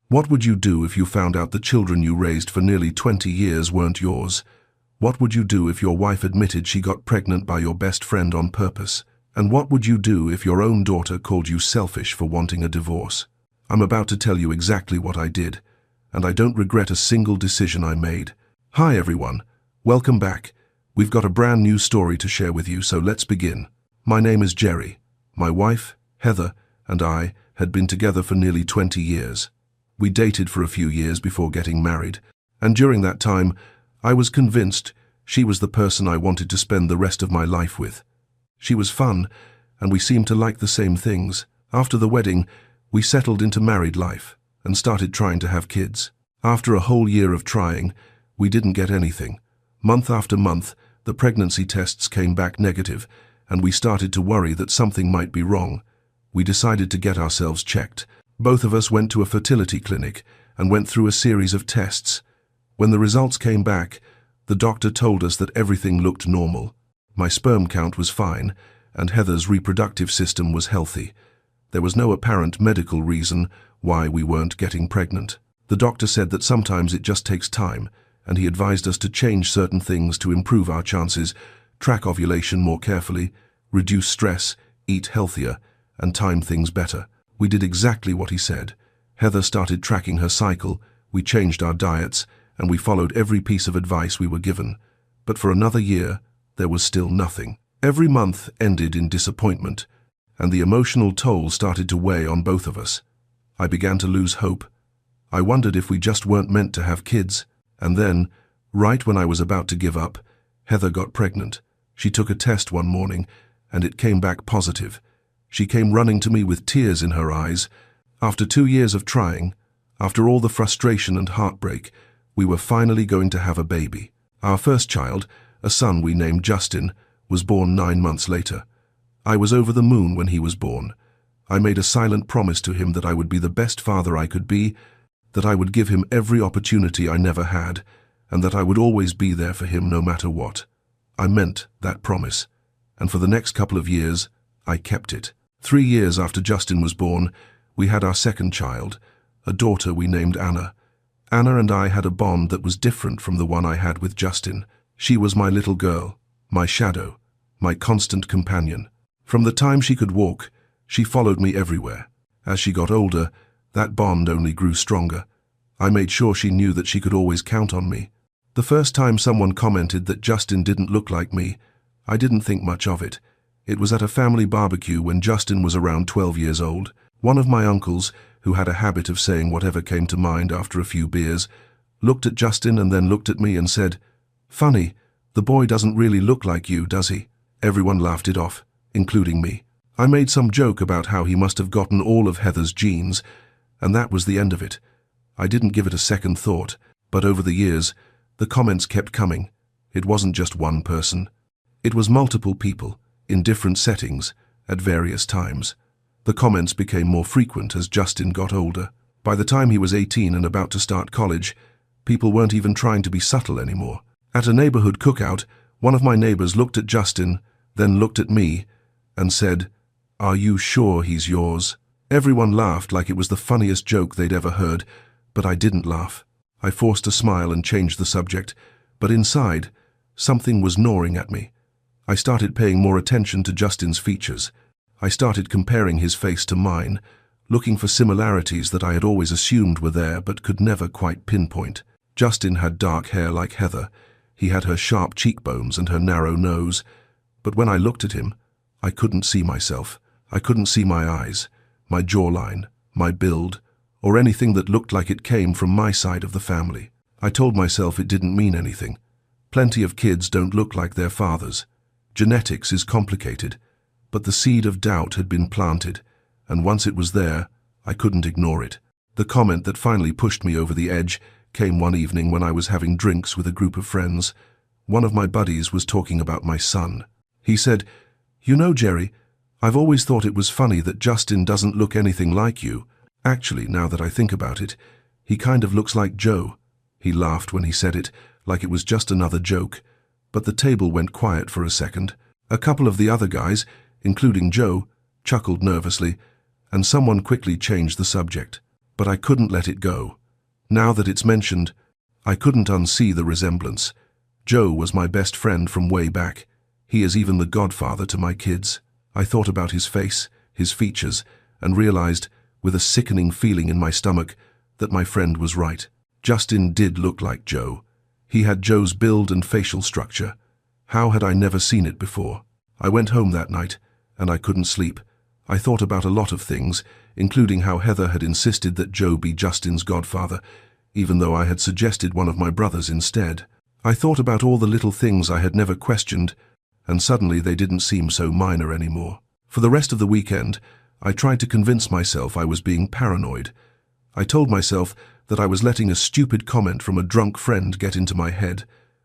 What would you do if you found out the children you raised for nearly 20 years weren't yours? What would you do if your wife admitted she got pregnant by your best friend on purpose? And what would you do if your own daughter called you selfish for wanting a divorce? I'm about to tell you exactly what I did, and I don't regret a single decision I made. Hi everyone, welcome back. We've got a brand new story to share with you, so let's begin. My name is Jerry. My wife, Heather, and I had been together for nearly 20 years. We dated for a few years before getting married, and during that time, I was convinced she was the person I wanted to spend the rest of my life with. She was fun, and we seemed to like the same things. After the wedding, we settled into married life and started trying to have kids. After a whole year of trying, we didn't get anything. Month after month, the pregnancy tests came back negative, and we started to worry that something might be wrong. We decided to get ourselves checked. Both of us went to a fertility clinic and went through a series of tests. When the results came back, the doctor told us that everything looked normal. My sperm count was fine, and Heather's reproductive system was healthy. There was no apparent medical reason why we weren't getting pregnant. The doctor said that sometimes it just takes time, and he advised us to change certain things to improve our chances, track ovulation more carefully, reduce stress, eat healthier, and time things better. We did exactly what he said. Heather started tracking her cycle, we changed our diets, and we followed every piece of advice we were given. But for another year, there was still nothing. Every month ended in disappointment, and the emotional toll started to weigh on both of us. I began to lose hope. I wondered if we just weren't meant to have kids. And then, right when I was about to give up, Heather got pregnant. She took a test one morning, and it came back positive. She came running to me with tears in her eyes. After 2 years of trying, after all the frustration and heartbreak, we were finally going to have a baby. Our first child, a son we named Justin, was born 9 months later. I was over the moon when he was born. I made a silent promise to him that I would be the best father I could be, that I would give him every opportunity I never had, and that I would always be there for him no matter what. I meant that promise, and for the next couple of years, I kept it. 3 years after Justin was born, we had our second child, a daughter we named Anna. Anna and I had a bond that was different from the one I had with Justin. She was my little girl, my shadow, my constant companion. From the time she could walk, she followed me everywhere. As she got older, that bond only grew stronger. I made sure she knew that she could always count on me. The first time someone commented that Justin didn't look like me, I didn't think much of it. It was at a family barbecue when Justin was around 12 years old. One of my uncles, who had a habit of saying whatever came to mind after a few beers, looked at Justin and then looked at me and said, "Funny, the boy doesn't really look like you, does he?" Everyone laughed it off, including me. I made some joke about how he must have gotten all of Heather's genes, and that was the end of it. I didn't give it a second thought, but over the years, the comments kept coming. It wasn't just one person. It was multiple people, in different settings, at various times. The comments became more frequent as Justin got older. By the time he was 18 and about to start college, people weren't even trying to be subtle anymore. At a neighborhood cookout, one of my neighbors looked at Justin, then looked at me, and said, "Are you sure he's yours?" Everyone laughed like it was the funniest joke they'd ever heard, but I didn't laugh. I forced a smile and changed the subject, but inside, something was gnawing at me. I started paying more attention to Justin's features. I started comparing his face to mine, looking for similarities that I had always assumed were there but could never quite pinpoint. Justin had dark hair like Heather. He had her sharp cheekbones and her narrow nose. But when I looked at him, I couldn't see myself. I couldn't see my eyes, my jawline, my build, or anything that looked like it came from my side of the family. I told myself it didn't mean anything. Plenty of kids don't look like their fathers. Genetics is complicated, but the seed of doubt had been planted, and once it was there, I couldn't ignore it. The comment that finally pushed me over the edge came one evening when I was having drinks with a group of friends. One of my buddies was talking about my son. He said, "You know, Jerry, I've always thought it was funny that Justin doesn't look anything like you. Actually, now that I think about it, he kind of looks like Joe." He laughed when he said it, like it was just another joke. But the table went quiet for a second. A couple of the other guys, including Joe, chuckled nervously, and someone quickly changed the subject. but I couldn't let it go. Now that it's mentioned, I couldn't unsee the resemblance. Joe was my best friend from way back. He is even the godfather to my kids. I thought about his face, his features, and realized, with a sickening feeling in my stomach, that my friend was right. Justin did look like Joe. He had Joe's build and facial structure. How had I never seen it before? I went home that night, and I couldn't sleep. I thought about a lot of things, including how Heather had insisted that Joe be Justin's godfather, even though I had suggested one of my brothers instead. I thought about all the little things I had never questioned, and suddenly they didn't seem so minor anymore. For the rest of the weekend, I tried to convince myself I was being paranoid. I told myself that I was letting a stupid comment from a drunk friend get into my head,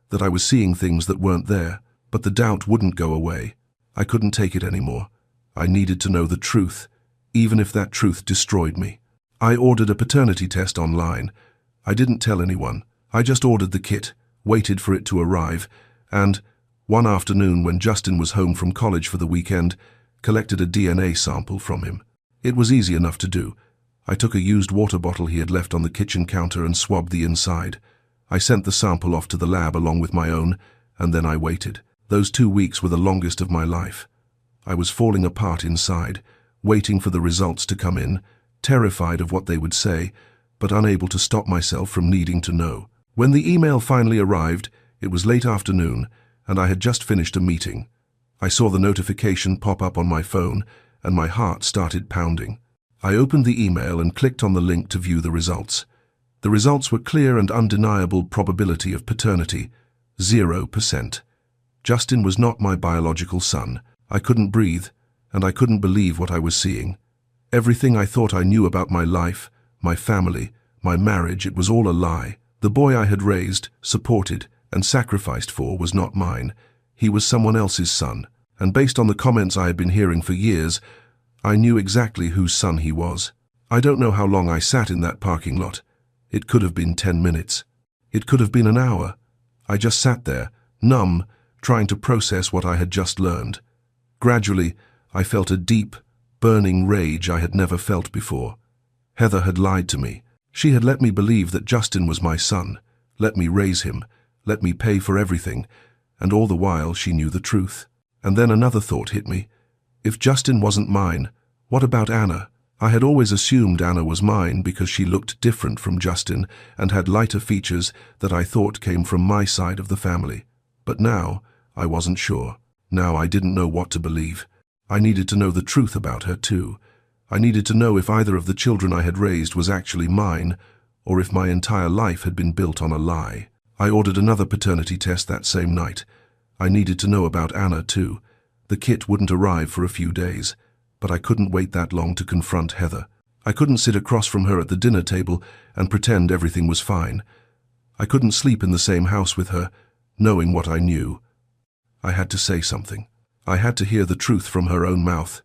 that I was seeing things that weren't there, but the doubt wouldn't go away. I couldn't take it anymore. I needed to know the truth, even if that truth destroyed me. I ordered a paternity test online. I didn't tell anyone. I just ordered the kit, waited for it to arrive, and, one afternoon when Justin was home from college for the weekend, collected a DNA sample from him. It was easy enough to do. I took a used water bottle he had left on the kitchen counter and swabbed the inside. I sent the sample off to the lab along with my own, and then I waited. Those 2 weeks were the longest of my life. I was falling apart inside, waiting for the results to come in, terrified of what they would say, but unable to stop myself from needing to know. When the email finally arrived, it was late afternoon, and I had just finished a meeting. I saw the notification pop up on my phone, and my heart started pounding. I opened the email and clicked on the link to view the results. The results were clear and undeniable probability of paternity, 0%. Justin was not my biological son. I couldn't breathe, and I couldn't believe what I was seeing. Everything I thought I knew about my life, my family, my marriage, it was all a lie. The boy I had raised, supported, and sacrificed for was not mine. He was someone else's son, and based on the comments I had been hearing for years, I knew exactly whose son he was. I don't know how long I sat in that parking lot. It could have been 10 minutes. It could have been an hour. I just sat there, numb, trying to process what I had just learned. Gradually, I felt a deep, burning rage I had never felt before. Heather had lied to me. She had let me believe that Justin was my son, let me raise him, let me pay for everything, and all the while she knew the truth. And then another thought hit me. If Justin wasn't mine, what about Anna? I had always assumed Anna was mine because she looked different from Justin and had lighter features that I thought came from my side of the family. But now, I wasn't sure. Now I didn't know what to believe. I needed to know the truth about her too. I needed to know if either of the children I had raised was actually mine, or if my entire life had been built on a lie. I ordered another paternity test that same night. I needed to know about Anna too. The kit wouldn't arrive for a few days, but I couldn't wait that long to confront Heather. I couldn't sit across from her at the dinner table and pretend everything was fine. I couldn't sleep in the same house with her, knowing what I knew. I had to say something. I had to hear the truth from her own mouth.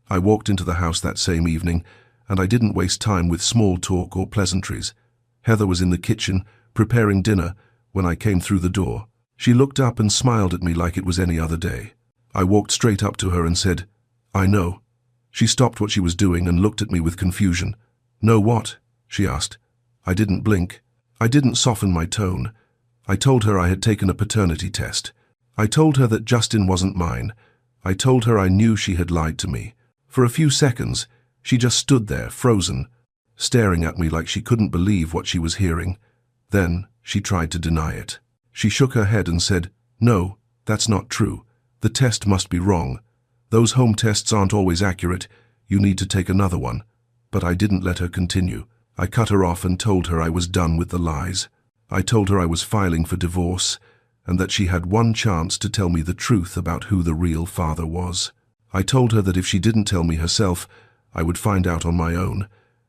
I walked into the house that same evening, and I didn't waste time with small talk or pleasantries. Heather was in the kitchen, preparing dinner, when I came through the door. She looked up and smiled at me like it was any other day. I walked straight up to her and said, "I know." She stopped what she was doing and looked at me with confusion. "Know what?" she asked. I didn't blink. I didn't soften my tone. I told her I had taken a paternity test. I told her that Justin wasn't mine. I told her I knew she had lied to me. For a few seconds, she just stood there, frozen, staring at me like she couldn't believe what she was hearing. Then she tried to deny it. She shook her head and said, "No, that's not true. The test must be wrong. Those home tests aren't always accurate. You need to take another one." But I didn't let her continue. I cut her off and told her I was done with the lies. I told her I was filing for divorce, and that she had one chance to tell me the truth about who the real father was. I told her that if she didn't tell me herself, I would find out on my own,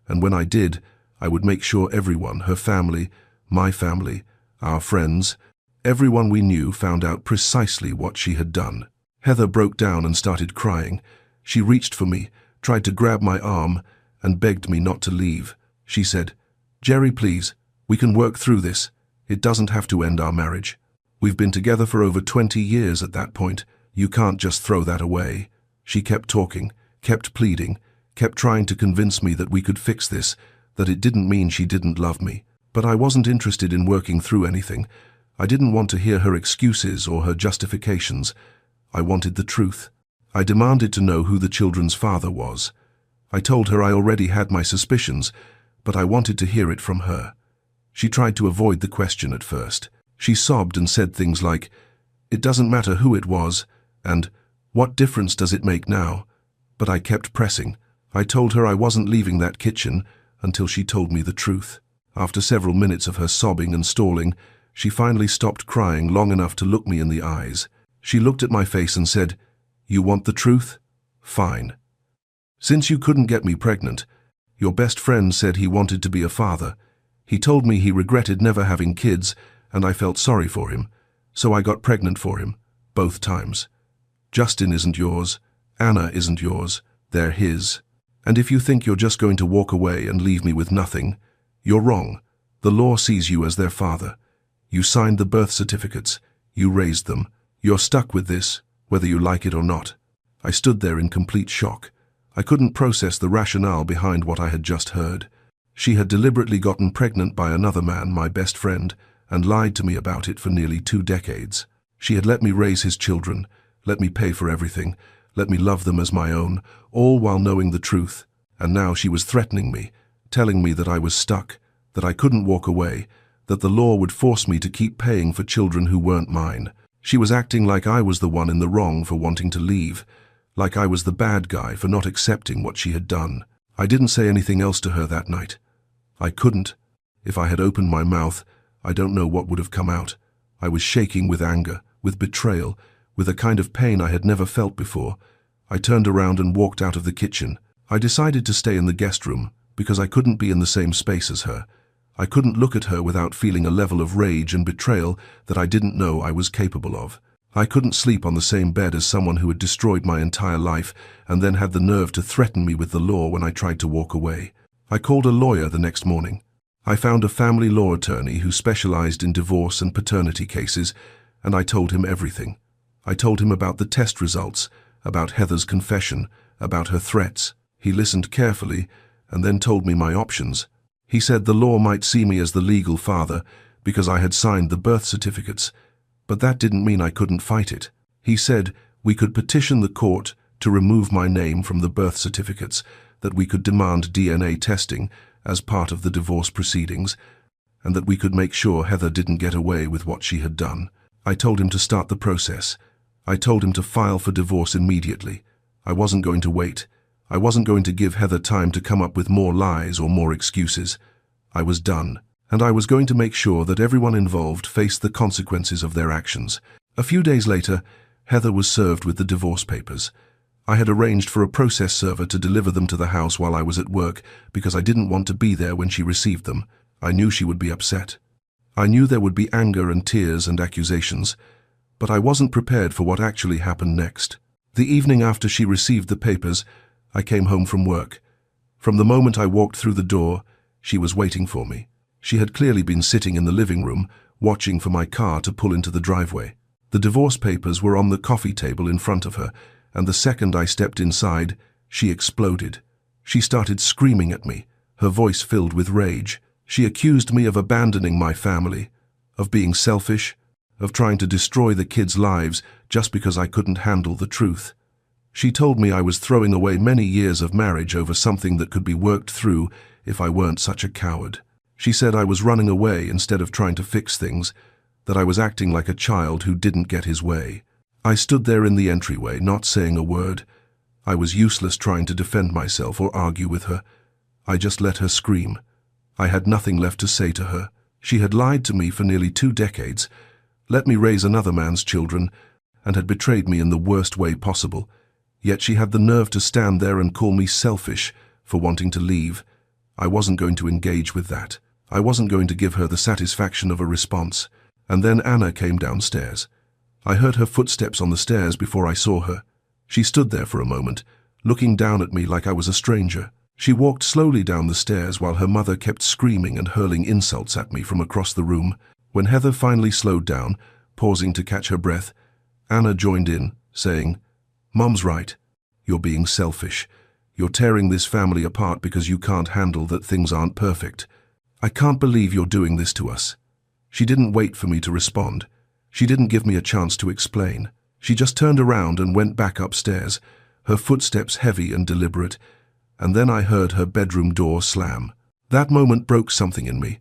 and when I did, I would make sure everyone, her family, my family, our friends, everyone we knew found out precisely what she had done. Heather broke down and started crying. She reached for me, tried to grab my arm, and begged me not to leave. She said, "Jerry, please, we can work through this. It doesn't have to end our marriage. We've been together for over 20 years at that point. You can't just throw that away." She kept talking, kept pleading, kept trying to convince me that we could fix this, that it didn't mean she didn't love me. But I wasn't interested in working through anything. I didn't want to hear her excuses or her justifications. I wanted the truth. I demanded to know who the children's father was. I told her I already had my suspicions, but I wanted to hear it from her. She tried to avoid the question at first. She sobbed and said things like, "It doesn't matter who it was," and "What difference does it make now?" But I kept pressing. I told her I wasn't leaving that kitchen until she told me the truth. After several minutes of her sobbing and stalling, she finally stopped crying long enough to look me in the eyes. She looked at my face and said, "You want the truth? Fine. Since you couldn't get me pregnant, your best friend said he wanted to be a father. He told me he regretted never having kids, and I felt sorry for him, so I got pregnant for him, both times. Justin isn't yours, Anna isn't yours, they're his. And if you think you're just going to walk away and leave me with nothing, you're wrong. The law sees you as their father. You signed the birth certificates. You raised them. You're stuck with this, whether you like it or not." I stood there in complete shock. I couldn't process the rationale behind what I had just heard. She had deliberately gotten pregnant by another man, my best friend, and lied to me about it for nearly 2 decades. She had let me raise his children, let me pay for everything, let me love them as my own, all while knowing the truth. And now she was threatening me, telling me that I was stuck, that I couldn't walk away, that the law would force me to keep paying for children who weren't mine. She was acting like I was the one in the wrong for wanting to leave, like I was the bad guy for not accepting what she had done. I didn't say anything else to her that night. I couldn't. If I had opened my mouth, I don't know what would have come out. I was shaking with anger, with betrayal, with a kind of pain I had never felt before. I turned around and walked out of the kitchen. I decided to stay in the guest room because I couldn't be in the same space as her. I couldn't look at her without feeling a level of rage and betrayal that I didn't know I was capable of. I couldn't sleep on the same bed as someone who had destroyed my entire life and then had the nerve to threaten me with the law when I tried to walk away. I called a lawyer the next morning. I found a family law attorney who specialized in divorce and paternity cases, and I told him everything. I told him about the test results, about Heather's confession, about her threats. He listened carefully and then told me my options. He said the law might see me as the legal father because I had signed the birth certificates, but that didn't mean I couldn't fight it. He said we could petition the court to remove my name from the birth certificates, that we could demand DNA testing as part of the divorce proceedings, and that we could make sure Heather didn't get away with what she had done. I told him to start the process. I told him to file for divorce immediately. I wasn't going to wait. I wasn't going to give Heather time to come up with more lies or more excuses. I was done, and I was going to make sure that everyone involved faced the consequences of their actions. A few days later, Heather was served with the divorce papers. I had arranged for a process server to deliver them to the house while I was at work because I didn't want to be there when she received them. I knew she would be upset. I knew there would be anger and tears and accusations, but I wasn't prepared for what actually happened next. The evening after she received the papers, I came home from work. From the moment I walked through the door, she was waiting for me. She had clearly been sitting in the living room, watching for my car to pull into the driveway. The divorce papers were on the coffee table in front of her, and the second I stepped inside, she exploded. She started screaming at me, her voice filled with rage. She accused me of abandoning my family, of being selfish, of trying to destroy the kids' lives just because I couldn't handle the truth. She told me I was throwing away many years of marriage over something that could be worked through if I weren't such a coward. She said I was running away instead of trying to fix things, that I was acting like a child who didn't get his way. I stood there in the entryway, not saying a word. I was useless trying to defend myself or argue with her. I just let her scream. I had nothing left to say to her. She had lied to me for nearly 2 decades, let me raise another man's children, and had betrayed me in the worst way possible. Yet she had the nerve to stand there and call me selfish for wanting to leave. I wasn't going to engage with that. I wasn't going to give her the satisfaction of a response. And then Anna came downstairs. I heard her footsteps on the stairs before I saw her. She stood there for a moment, looking down at me like I was a stranger. She walked slowly down the stairs while her mother kept screaming and hurling insults at me from across the room. When Heather finally slowed down, pausing to catch her breath, Anna joined in, saying, "Mom's right. You're being selfish. You're tearing this family apart because you can't handle that things aren't perfect. I can't believe you're doing this to us." She didn't wait for me to respond. She didn't give me a chance to explain. She just turned around and went back upstairs, her footsteps heavy and deliberate, and then I heard her bedroom door slam. That moment broke something in me.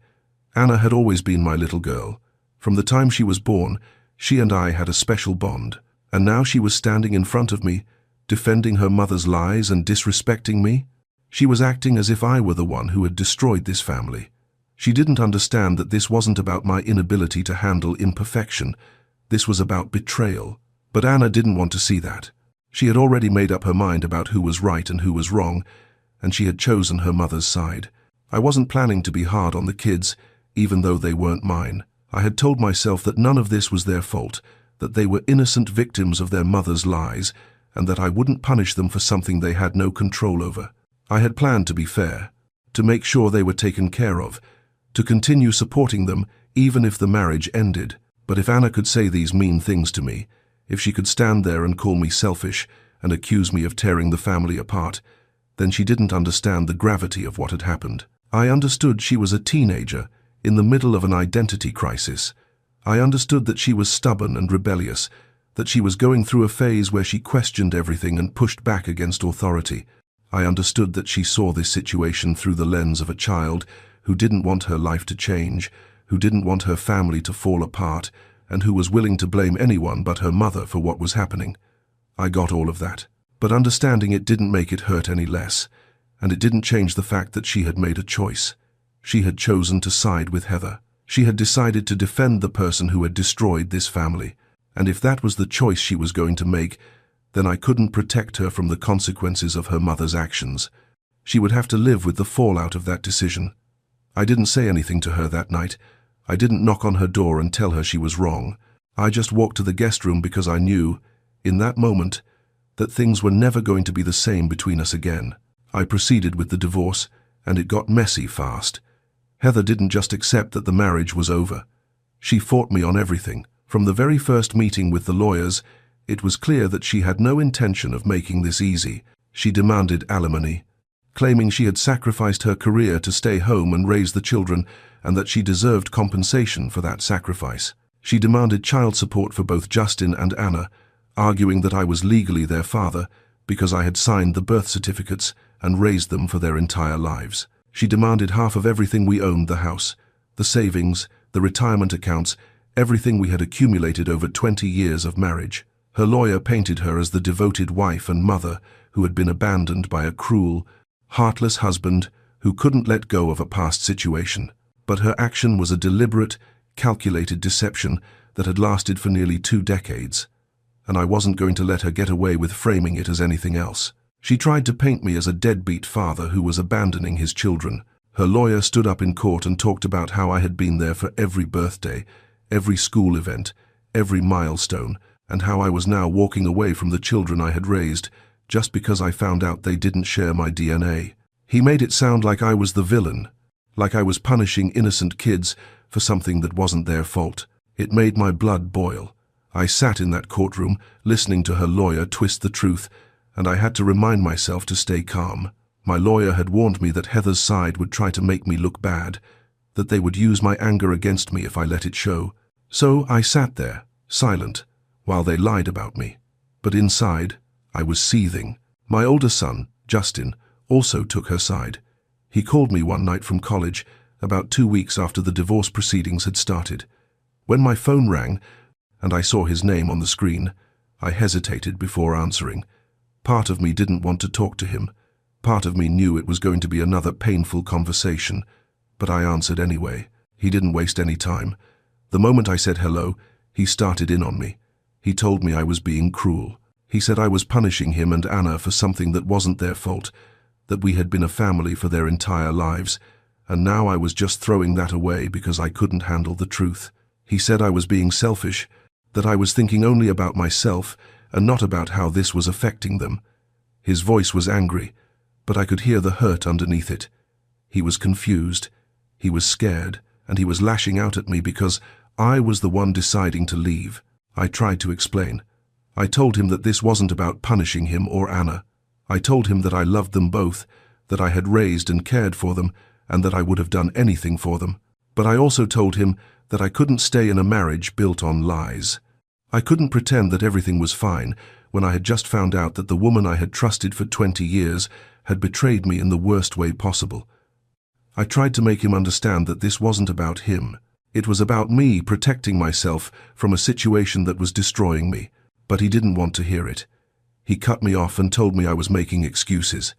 Anna had always been my little girl. From the time she was born, she and I had a special bond, and now she was standing in front of me, defending her mother's lies and disrespecting me. She was acting as if I were the one who had destroyed this family. She didn't understand that this wasn't about my inability to handle imperfection. This was about betrayal. But Anna didn't want to see that. She had already made up her mind about who was right and who was wrong, and she had chosen her mother's side. I wasn't planning to be hard on the kids, even though they weren't mine. I had told myself that none of this was their fault, that they were innocent victims of their mother's lies, and that I wouldn't punish them for something they had no control over. I had planned to be fair, to make sure they were taken care of, to continue supporting them even if the marriage ended. But if Anna could say these mean things to me, if she could stand there and call me selfish and accuse me of tearing the family apart, then she didn't understand the gravity of what had happened. I understood she was a teenager in the middle of an identity crisis. I understood that she was stubborn and rebellious, that she was going through a phase where she questioned everything and pushed back against authority. I understood that she saw this situation through the lens of a child who didn't want her life to change, who didn't want her family to fall apart, and who was willing to blame anyone but her mother for what was happening. I got all of that, but understanding it didn't make it hurt any less, and it didn't change the fact that she had made a choice. She had chosen to side with Heather. She had decided to defend the person who had destroyed this family, and if that was the choice she was going to make, then I couldn't protect her from the consequences of her mother's actions. She would have to live with the fallout of that decision. I didn't say anything to her that night. I didn't knock on her door and tell her she was wrong. I just walked to the guest room because I knew, in that moment, that things were never going to be the same between us again. I proceeded with the divorce, and it got messy fast. Heather didn't just accept that the marriage was over. She fought me on everything. From the very first meeting with the lawyers, it was clear that she had no intention of making this easy. She demanded alimony, claiming she had sacrificed her career to stay home and raise the children, and that she deserved compensation for that sacrifice. She demanded child support for both Justin and Anna, arguing that I was legally their father because I had signed the birth certificates and raised them for their entire lives. She demanded half of everything we owned: the house, the savings, the retirement accounts, everything we had accumulated over 20 years of marriage. Her lawyer painted her as the devoted wife and mother who had been abandoned by a cruel, heartless husband who couldn't let go of a past situation. But her action was a deliberate, calculated deception that had lasted for nearly 2 decades, and I wasn't going to let her get away with framing it as anything else. She tried to paint me as a deadbeat father who was abandoning his children. Her lawyer stood up in court and talked about how I had been there for every birthday, every school event, every milestone, and how I was now walking away from the children I had raised just because I found out they didn't share my DNA. He made it sound like I was the villain, like I was punishing innocent kids for something that wasn't their fault. It made my blood boil. I sat in that courtroom, listening to her lawyer twist the truth, and I had to remind myself to stay calm. My lawyer had warned me that Heather's side would try to make me look bad, that they would use my anger against me if I let it show. So I sat there, silent, while they lied about me. But inside, I was seething. My older son, Justin, also took her side. He called me one night from college, about 2 weeks after the divorce proceedings had started. When my phone rang, and I saw his name on the screen, I hesitated before answering. Part of me didn't want to talk to him. Part of me knew it was going to be another painful conversation, but I answered anyway. He didn't waste any time. The moment I said hello, he started in on me. He told me I was being cruel. He said I was punishing him and Anna for something that wasn't their fault, that we had been a family for their entire lives, and now I was just throwing that away because I couldn't handle the truth. He said I was being selfish, that I was thinking only about myself and not about how this was affecting them. His voice was angry, but I could hear the hurt underneath it. He was confused, he was scared, and he was lashing out at me because I was the one deciding to leave. I tried to explain. I told him that this wasn't about punishing him or Anna. I told him that I loved them both, that I had raised and cared for them, and that I would have done anything for them. But I also told him that I couldn't stay in a marriage built on lies. I couldn't pretend that everything was fine when I had just found out that the woman I had trusted for 20 years had betrayed me in the worst way possible. I tried to make him understand that this wasn't about him. It was about me protecting myself from a situation that was destroying me, but he didn't want to hear it. He cut me off and told me I was making excuses.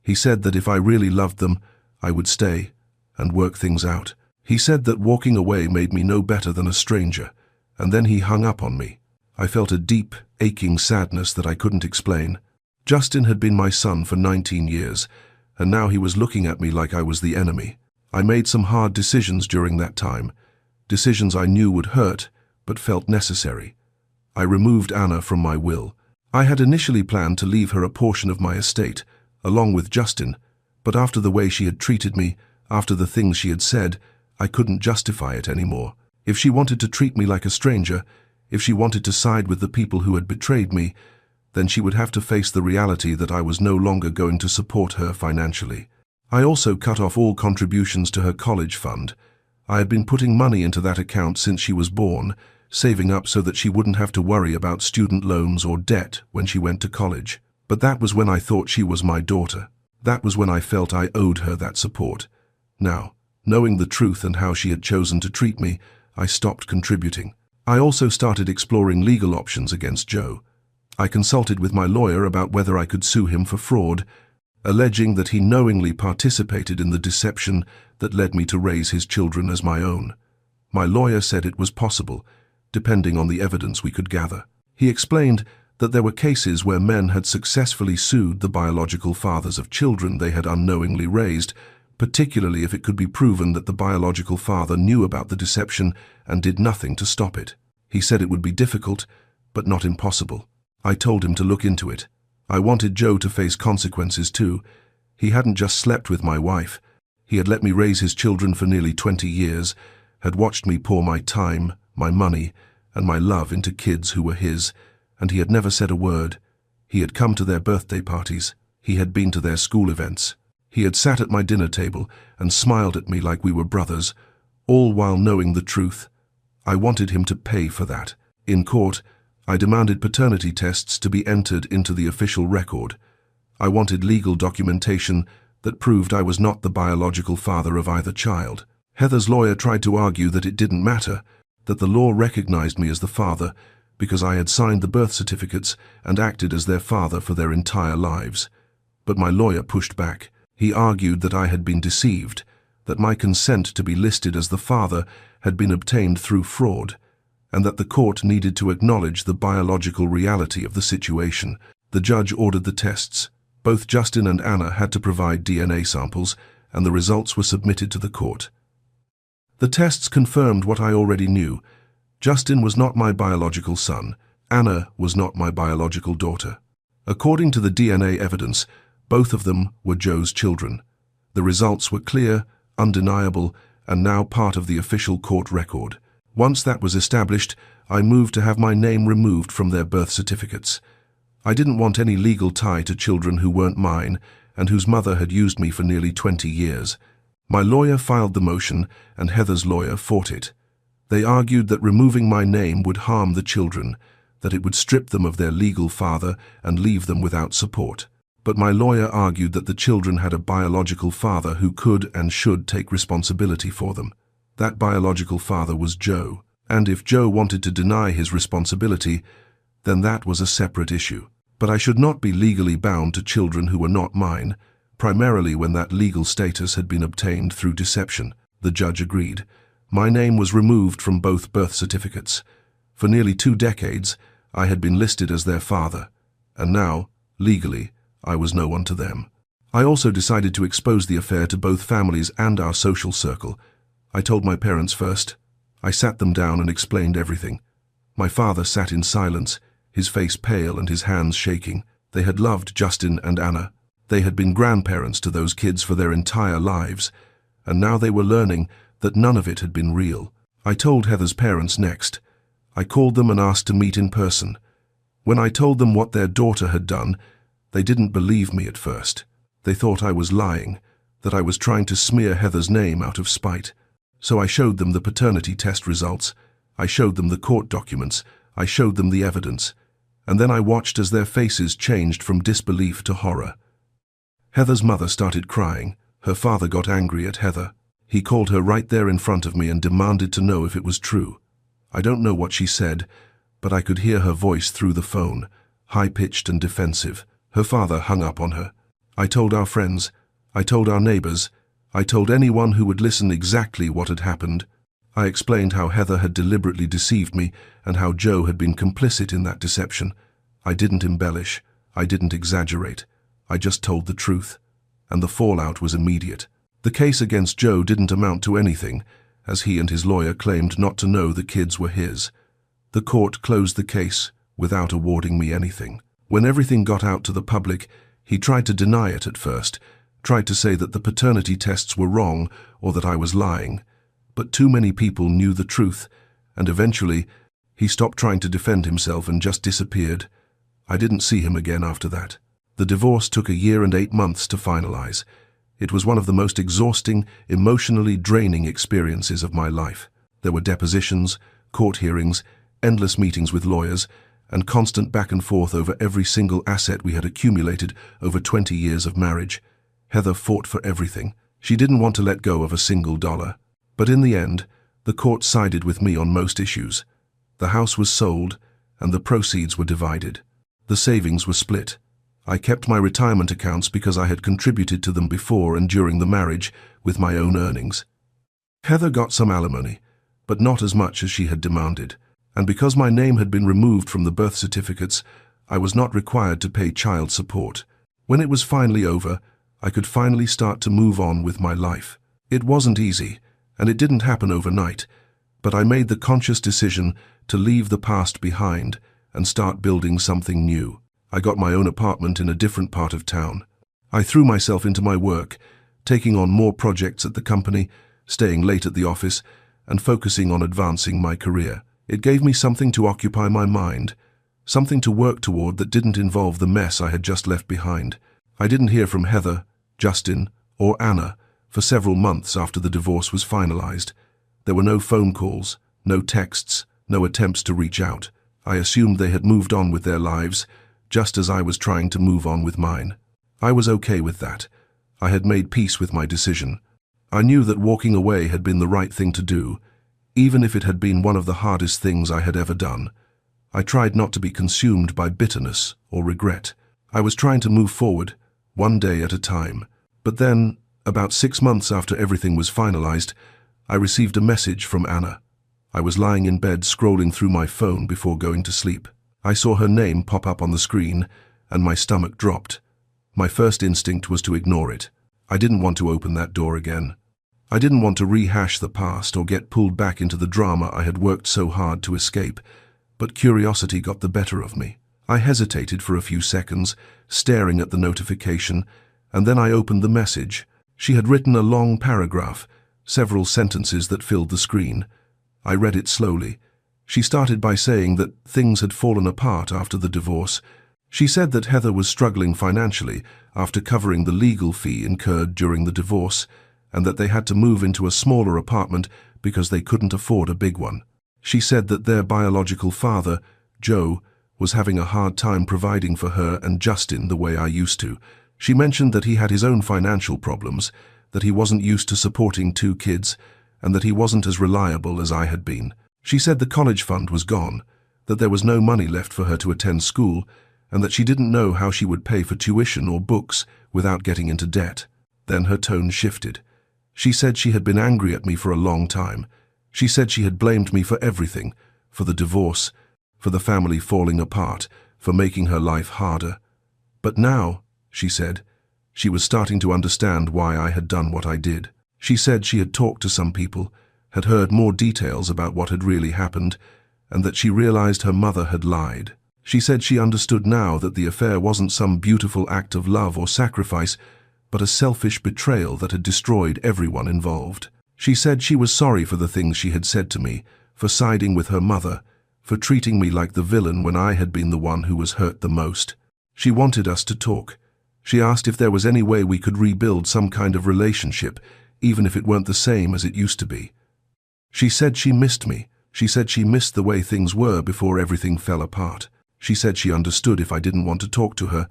He said that if I really loved them, I would stay and work things out. He said that walking away made me no better than a stranger, and then he hung up on me. I felt a deep, aching sadness that I couldn't explain. Justin had been my son for 19 years, and now he was looking at me like I was the enemy. I made some hard decisions during that time, decisions I knew would hurt, but felt necessary. I removed Anna from my will. I had initially planned to leave her a portion of my estate, along with Justin, but after the way she had treated me, after the things she had said, I couldn't justify it anymore. If she wanted to treat me like a stranger, if she wanted to side with the people who had betrayed me, then she would have to face the reality that I was no longer going to support her financially. I also cut off all contributions to her college fund. I had been putting money into that account since she was born, saving up so that she wouldn't have to worry about student loans or debt when she went to college. But that was when I thought she was my daughter. That was when I felt I owed her that support. Now, knowing the truth and how she had chosen to treat me, I stopped contributing. I also started exploring legal options against Joe. I consulted with my lawyer about whether I could sue him for fraud, alleging that he knowingly participated in the deception that led me to raise his children as my own. My lawyer said it was possible, depending on the evidence we could gather. He explained that there were cases where men had successfully sued the biological fathers of children they had unknowingly raised, particularly if it could be proven that the biological father knew about the deception and did nothing to stop it. He said it would be difficult, but not impossible. I told him to look into it. I wanted Joe to face consequences too. He hadn't just slept with my wife. He had let me raise his children for nearly 20 years, had watched me pour my time, my money, and my love into kids who were his, and he had never said a word. He had come to their birthday parties. He had been to their school events. He had sat at my dinner table and smiled at me like we were brothers, all while knowing the truth. I wanted him to pay for that. In court, I demanded paternity tests to be entered into the official record. I wanted legal documentation that proved I was not the biological father of either child. Heather's lawyer tried to argue that it didn't matter, that the law recognized me as the father because I had signed the birth certificates and acted as their father for their entire lives. But my lawyer pushed back. He argued that I had been deceived, that my consent to be listed as the father had been obtained through fraud, and that the court needed to acknowledge the biological reality of the situation. The judge ordered the tests. Both Justin and Anna had to provide DNA samples, and the results were submitted to the court. The tests confirmed what I already knew. Justin was not my biological son. Anna was not my biological daughter. According to the DNA evidence, both of them were Joe's children. The results were clear, undeniable, and now part of the official court record. Once that was established, I moved to have my name removed from their birth certificates. I didn't want any legal tie to children who weren't mine and whose mother had used me for nearly 20 years. My lawyer filed the motion, and Heather's lawyer fought it. They argued that removing my name would harm the children, that it would strip them of their legal father and leave them without support. But my lawyer argued that the children had a biological father who could and should take responsibility for them. That biological father was Joe, and if Joe wanted to deny his responsibility, then that was a separate issue. But I should not be legally bound to children who were not mine, primarily when that legal status had been obtained through deception. The judge agreed. My name was removed from both birth certificates. For nearly 2 decades, I had been listed as their father, and now, legally, I was no one to them. I also decided to expose the affair to both families and our social circle. I told my parents first. I sat them down and explained everything. My father sat in silence, his face pale and his hands shaking. They had loved Justin and Anna. They had been grandparents to those kids for their entire lives, and now they were learning that none of it had been real. I told Heather's parents next. I called them and asked to meet in person. When I told them what their daughter had done, They didn't believe me at first. They thought I was lying, that I was trying to smear Heather's name out of spite. So I showed them the paternity test results, I showed them the court documents, I showed them the evidence, and then I watched as their faces changed from disbelief to horror. Heather's mother started crying. Her father got angry at Heather. He called her right there in front of me and demanded to know if it was true. I don't know what she said, but I could hear her voice through the phone, high-pitched and defensive. Her father hung up on her. I told our friends, I told our neighbors, I told anyone who would listen exactly what had happened. I explained how Heather had deliberately deceived me and how Joe had been complicit in that deception. I didn't embellish, I didn't exaggerate, I just told the truth, and the fallout was immediate. The case against Joe didn't amount to anything, as he and his lawyer claimed not to know the kids were his. The court closed the case without awarding me anything. When everything got out to the public, he tried to deny it at first, tried to say that the paternity tests were wrong or that I was lying. But too many people knew the truth, and eventually he stopped trying to defend himself and just disappeared. I didn't see him again after that. The divorce took 1 year and 8 months to finalize. It was one of the most exhausting, emotionally draining experiences of my life. There were depositions, court hearings, endless meetings with lawyers, and constant back and forth over every single asset we had accumulated over 20 years of marriage. Heather fought for everything. She didn't want to let go of a single dollar. But in the end, the court sided with me on most issues. The house was sold, and the proceeds were divided. The savings were split. I kept my retirement accounts because I had contributed to them before and during the marriage with my own earnings. Heather got some alimony, but not as much as she had demanded, and because my name had been removed from the birth certificates, I was not required to pay child support. When it was finally over, I could finally start to move on with my life. It wasn't easy, and it didn't happen overnight, but I made the conscious decision to leave the past behind and start building something new. I got my own apartment in a different part of town. I threw myself into my work, taking on more projects at the company, staying late at the office, and focusing on advancing my career. It gave me something to occupy my mind, something to work toward that didn't involve the mess I had just left behind. I didn't hear from Heather, Justin, or Anna for several months after the divorce was finalized. There were no phone calls, no texts, no attempts to reach out. I assumed they had moved on with their lives, just as I was trying to move on with mine. I was okay with that. I had made peace with my decision. I knew that walking away had been the right thing to do, even if it had been one of the hardest things I had ever done. I tried not to be consumed by bitterness or regret. I was trying to move forward, one day at a time. But then, about 6 months after everything was finalized, I received a message from Anna. I was lying in bed scrolling through my phone before going to sleep. I saw her name pop up on the screen, and my stomach dropped. My first instinct was to ignore it. I didn't want to open that door again. I didn't want to rehash the past or get pulled back into the drama I had worked so hard to escape, but curiosity got the better of me. I hesitated for a few seconds, staring at the notification, and then I opened the message. She had written a long paragraph, several sentences that filled the screen. I read it slowly. She started by saying that things had fallen apart after the divorce. She said that Heather was struggling financially after covering the legal fee incurred during the divorce, and that they had to move into a smaller apartment because they couldn't afford a big one. She said that their biological father, Joe, was having a hard time providing for her and Justin the way I used to. She mentioned that he had his own financial problems, that he wasn't used to supporting 2 kids, and that he wasn't as reliable as I had been. She said the college fund was gone, that there was no money left for her to attend school, and that she didn't know how she would pay for tuition or books without getting into debt. Then her tone shifted. She said she had been angry at me for a long time. She said she had blamed me for everything, for the divorce, for the family falling apart, for making her life harder. But now, she said, she was starting to understand why I had done what I did. She said she had talked to some people, had heard more details about what had really happened, and that she realized her mother had lied. She said she understood now that the affair wasn't some beautiful act of love or sacrifice, but a selfish betrayal that had destroyed everyone involved. She said she was sorry for the things she had said to me, for siding with her mother, for treating me like the villain when I had been the one who was hurt the most. She wanted us to talk. She asked if there was any way we could rebuild some kind of relationship, even if it weren't the same as it used to be. She said she missed me. She said she missed the way things were before everything fell apart. She said she understood if I didn't want to talk to her,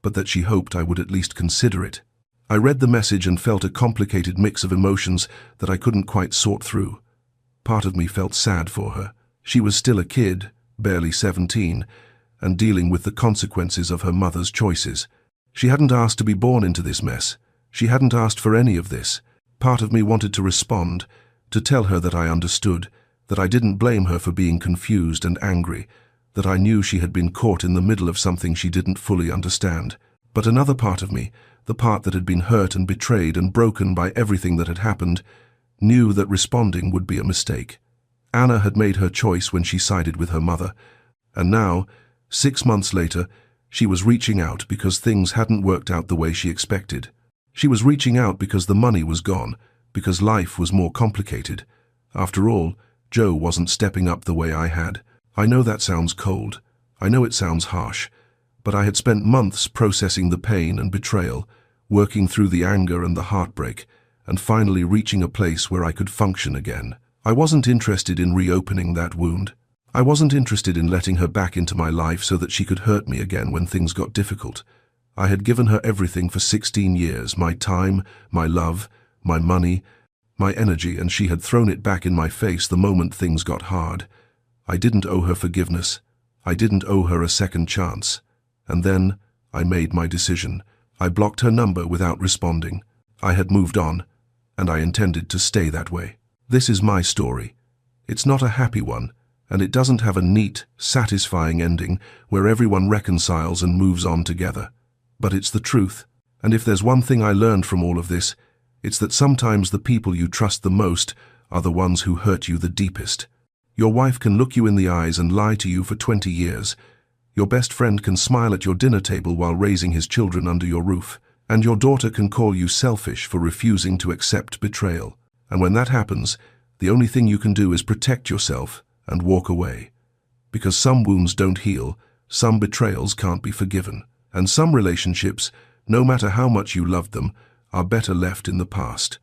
but that she hoped I would at least consider it. I read the message and felt a complicated mix of emotions that I couldn't quite sort through. Part of me felt sad for her. She was still a kid, barely 17, and dealing with the consequences of her mother's choices. She hadn't asked to be born into this mess. She hadn't asked for any of this. Part of me wanted to respond, to tell her that I understood, that I didn't blame her for being confused and angry, that I knew she had been caught in the middle of something she didn't fully understand. But another part of me, the part that had been hurt and betrayed and broken by everything that had happened, knew that responding would be a mistake. Anna had made her choice when she sided with her mother, and now, 6 months later, she was reaching out because things hadn't worked out the way she expected. She was reaching out because the money was gone, because life was more complicated. After all, Joe wasn't stepping up the way I had. I know that sounds cold. I know it sounds harsh. But I had spent months processing the pain and betrayal, working through the anger and the heartbreak, and finally reaching a place where I could function again. I wasn't interested in reopening that wound. I wasn't interested in letting her back into my life so that she could hurt me again when things got difficult. I had given her everything for 16 years, my time, my love, my money, my energy, and she had thrown it back in my face the moment things got hard. I didn't owe her forgiveness. I didn't owe her a second chance. And then I made my decision. I blocked her number without responding. I had moved on, and I intended to stay that way. This is my story. It's not a happy one, and it doesn't have a neat, satisfying ending where everyone reconciles and moves on together. But it's the truth, and if there's one thing I learned from all of this, it's that sometimes the people you trust the most are the ones who hurt you the deepest. Your wife can look you in the eyes and lie to you for 20 years. Your best friend can smile at your dinner table while raising his children under your roof. And your daughter can call you selfish for refusing to accept betrayal. And when that happens, the only thing you can do is protect yourself and walk away. Because some wounds don't heal, some betrayals can't be forgiven, and some relationships, no matter how much you loved them, are better left in the past.